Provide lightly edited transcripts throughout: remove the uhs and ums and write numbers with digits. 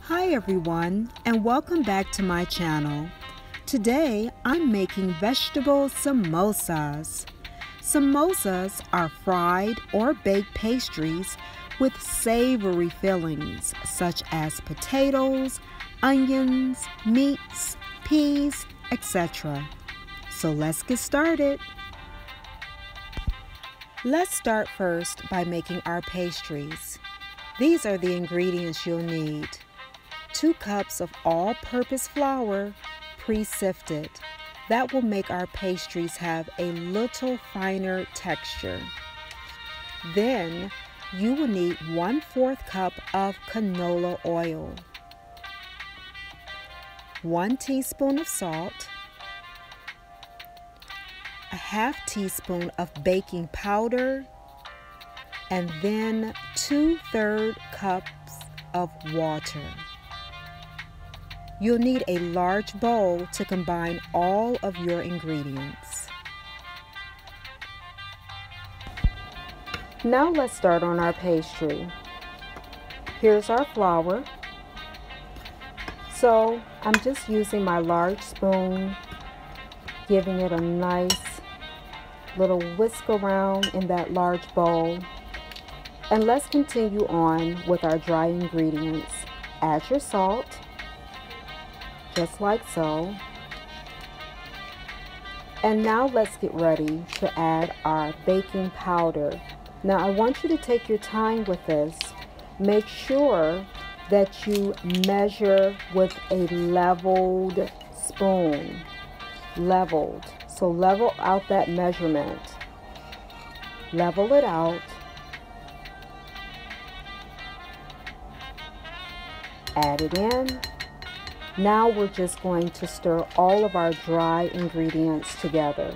Hi everyone, and welcome back to my channel. Today I'm making vegetable samosas. Samosas are fried or baked pastries with savory fillings such as potatoes, onions, meats, peas, etc. So let's get started. Let's start first by making our pastries. These are the ingredients you'll need. 2 cups of all-purpose flour, pre-sifted. That will make our pastries have a little finer texture. Then you will need 1/4 cup of canola oil, 1 teaspoon of salt, a 1/2 teaspoon of baking powder, and then 2/3 cups of water. You'll need a large bowl to combine all of your ingredients. Now let's start on our pastry. Here's our flour. So I'm just using my large spoon, giving it a nice little whisk around in that large bowl. And let's continue on with our dry ingredients. Add your salt, just like so. And now let's get ready to add our baking powder. Now I want you to take your time with this. Make sure that you measure with a leveled spoon. Leveled. So level out that measurement. Level it out. Add it in. Now we're just going to stir all of our dry ingredients together.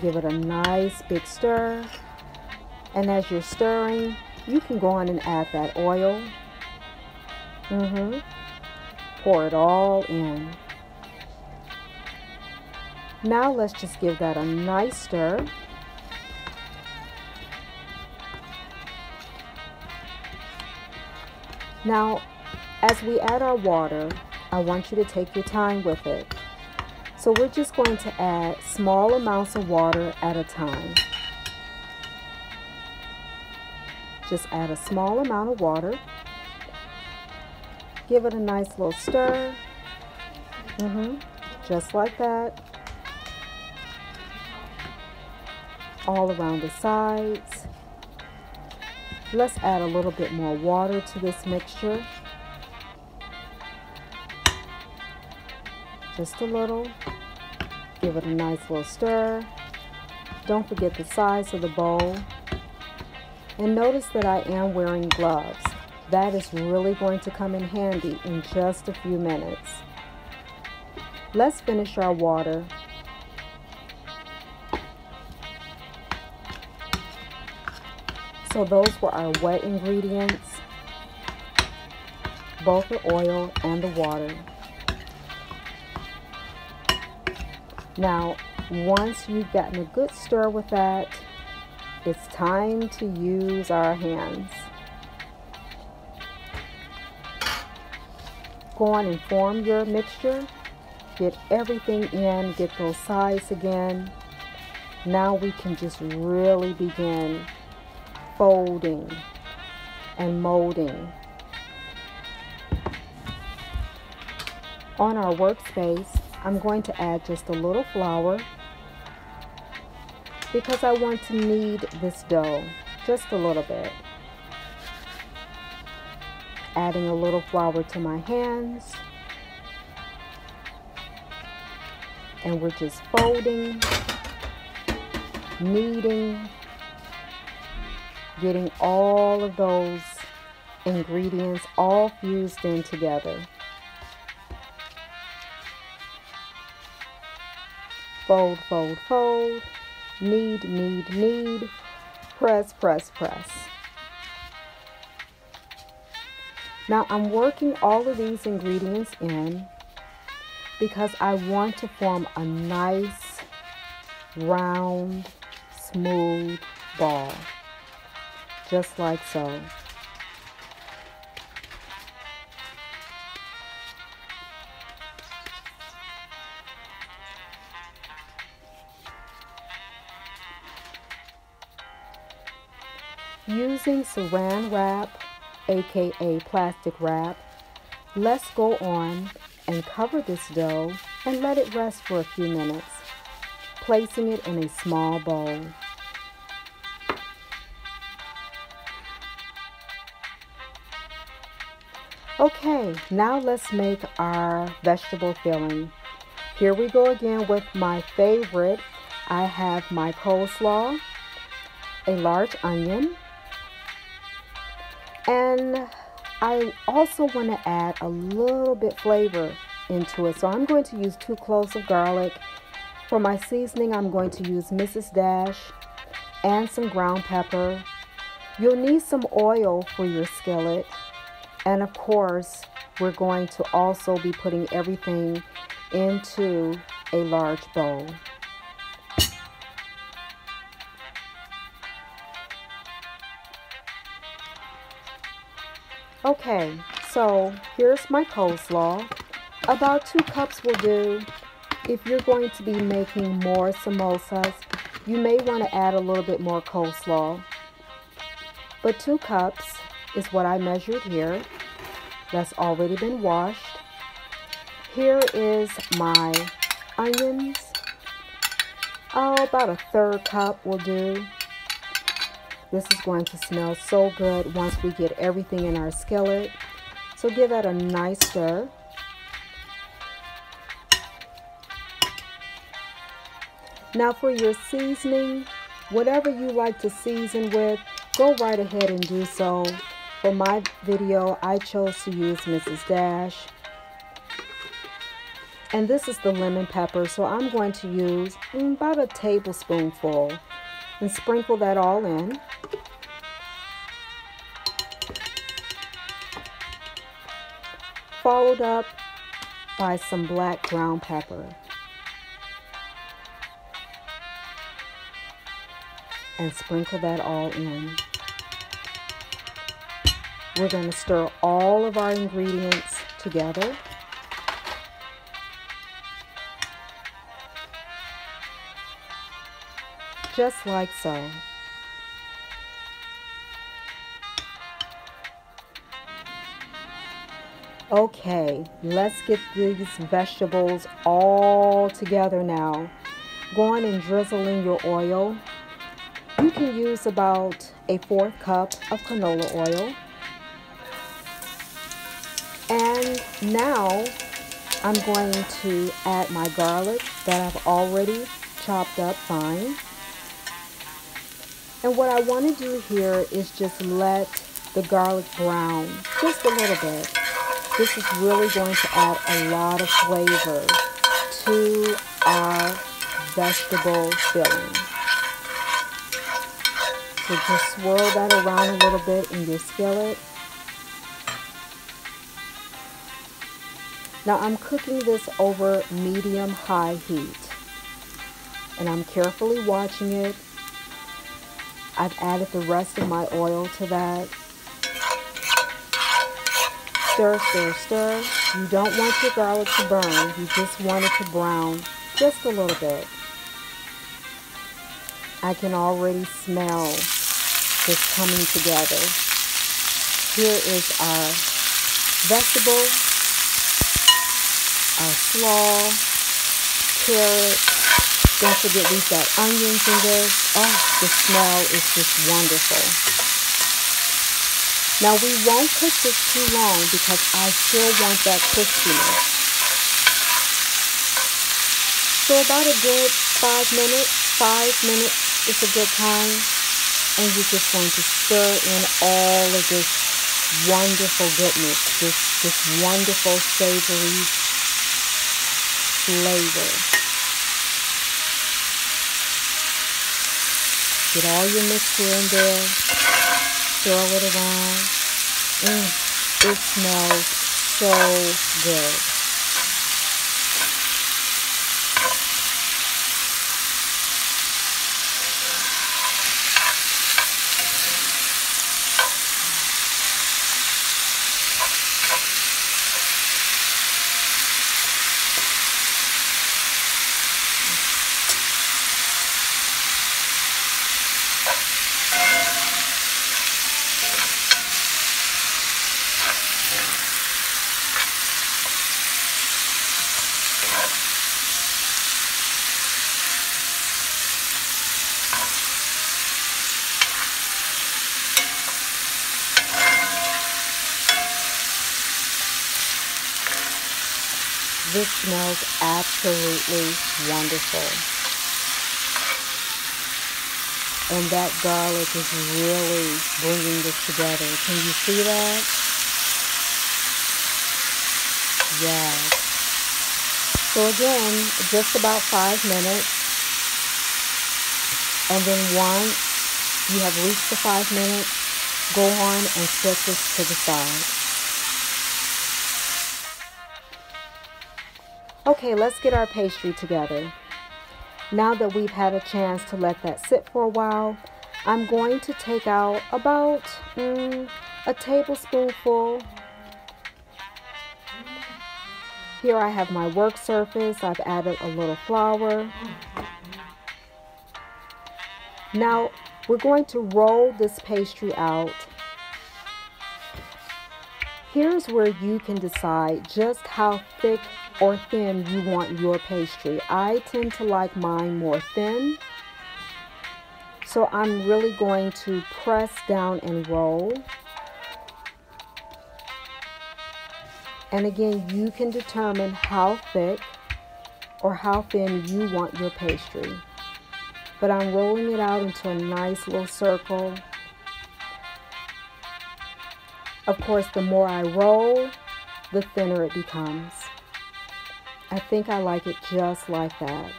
Give it a nice big stir. And as you're stirring, you can go on and add that oil. Pour it all in. Now let's just give that a nice stir. Now, as we add our water, I want you to take your time with it. So we're just going to add small amounts of water at a time. Just add a small amount of water. Give it a nice little stir. Just like that. All around the sides. Let's add a little bit more water to this mixture. Just a little. Give it a nice little stir. Don't forget the size of the bowl. And notice that I am wearing gloves. That is really going to come in handy in just a few minutes. Let's finish our water. So those were our wet ingredients, both the oil and the water. Now, once you've gotten a good stir with that, it's time to use our hands. Go on and form your mixture. Get everything in, get those sides again. Now we can just really begin folding and molding. On our workspace, I'm going to add just a little flour because I want to knead this dough just a little bit. Adding a little flour to my hands. And we're just folding, kneading, getting all of those ingredients all fused in together. Fold, fold, fold, knead, knead, knead, press, press, press. Now I'm working all of these ingredients in because I want to form a nice, round, smooth ball. Just like so. Using saran wrap, aka plastic wrap, let's go on and cover this dough and let it rest for a few minutes, placing it in a small bowl. Okay, now let's make our vegetable filling. Here we go again with my favorite. I have my coleslaw, a large onion, and I also want to add a little bit flavor into it. So I'm going to use 2 cloves of garlic. For my seasoning, I'm going to use Mrs. Dash and some ground pepper. You'll need some oil for your skillet. And of course, we're going to also be putting everything into a large bowl. Okay, so here's my coleslaw. About 2 cups will do. If you're going to be making more samosas, you may want to add a little bit more coleslaw. But 2 cups is what I measured here. That's already been washed. Here is my onions. Oh, about a 1/3 cup will do. This is going to smell so good once we get everything in our skillet. So give that a nice stir. Now for your seasoning, whatever you like to season with, go right ahead and do so. For my video, I chose to use Mrs. Dash. And this is the lemon pepper, so I'm going to use about a tablespoonful and sprinkle that all in. Followed up by some black ground pepper. And sprinkle that all in. We're going to stir all of our ingredients together. Just like so. Okay, let's get these vegetables all together now. Go on and drizzle in your oil. You can use about a 1/4 cup of canola oil. And now I'm going to add my garlic that I've already chopped up fine. And what I want to do here is just let the garlic brown just a little bit. This is really going to add a lot of flavor to our vegetable filling. So just swirl that around a little bit in your skillet. Now I'm cooking this over medium-high heat. And I'm carefully watching it. I've added the rest of my oil to that. Stir, stir, stir. You don't want your garlic to burn. You just want it to brown just a little bit. I can already smell this coming together. Here is our vegetable, our slaw, carrots. Don't forget we've got onions in this. Oh, the smell is just wonderful. Now we won't cook this too long because I still want that crispiness. So about a good 5 minutes. 5 minutes is a good time. And you're just going to stir in all of this wonderful goodness, this wonderful savory flavor. Get all your mixture in there. Swirl it around. It smells so good. This smells absolutely wonderful. And that garlic is really bringing this together. Can you see that? Yes. So again, just about 5 minutes. And then once you have reached the 5 minutes, go on and set this to the side. Okay, let's get our pastry together. Now that we've had a chance to let that sit for a while, I'm going to take out about a tablespoonful. Here I have my work surface. I've added a little flour. Now we're going to roll this pastry out. Here's where you can decide just how thick or thin you want your pastry. I tend to like mine more thin. So I'm really going to press down and roll. And again, you can determine how thick or how thin you want your pastry. But I'm rolling it out into a nice little circle. Of course, the more I roll, the thinner it becomes. I think I like it just like that.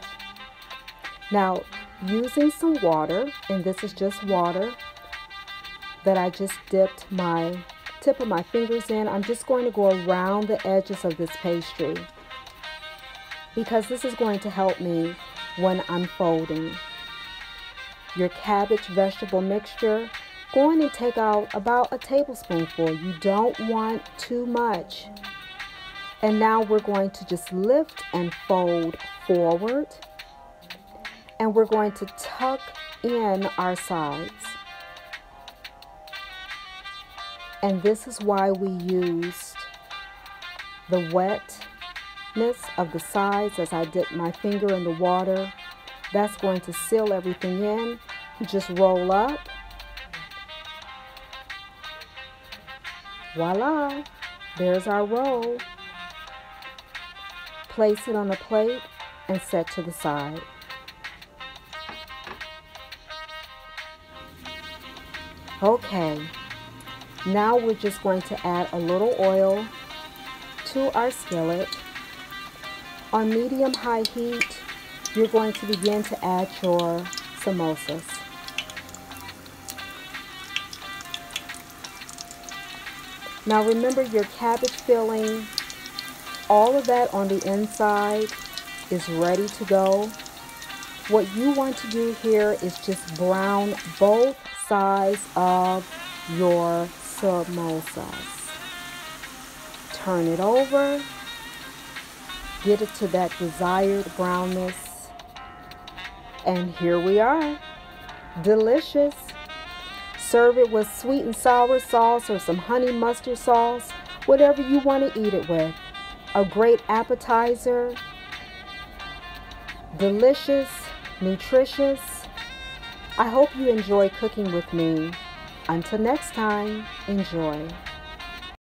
Now, using some water, and this is just water that I just dipped my tip of my fingers in, I'm just going to go around the edges of this pastry because this is going to help me when I'm folding. Your cabbage vegetable mixture, go in and take out about a tablespoonful. You don't want too much. And now we're going to just lift and fold forward. And we're going to tuck in our sides. And this is why we used the wetness of the sides as I dipped my finger in the water. That's going to seal everything in. Just roll up. Voila, there's our roll. Place it on a plate and set to the side. Okay, now we're just going to add a little oil to our skillet. On medium-high heat, you're going to begin to add your samosas. Now remember your cabbage filling, all of that on the inside is ready to go. What you want to do here is just brown both sides of your samosas. Turn it over, get it to that desired brownness, and here we are, delicious. Serve it with sweet and sour sauce or some honey mustard sauce, whatever you want to eat it with. A great appetizer, delicious, nutritious. I hope you enjoy cooking with me. Until next time, enjoy.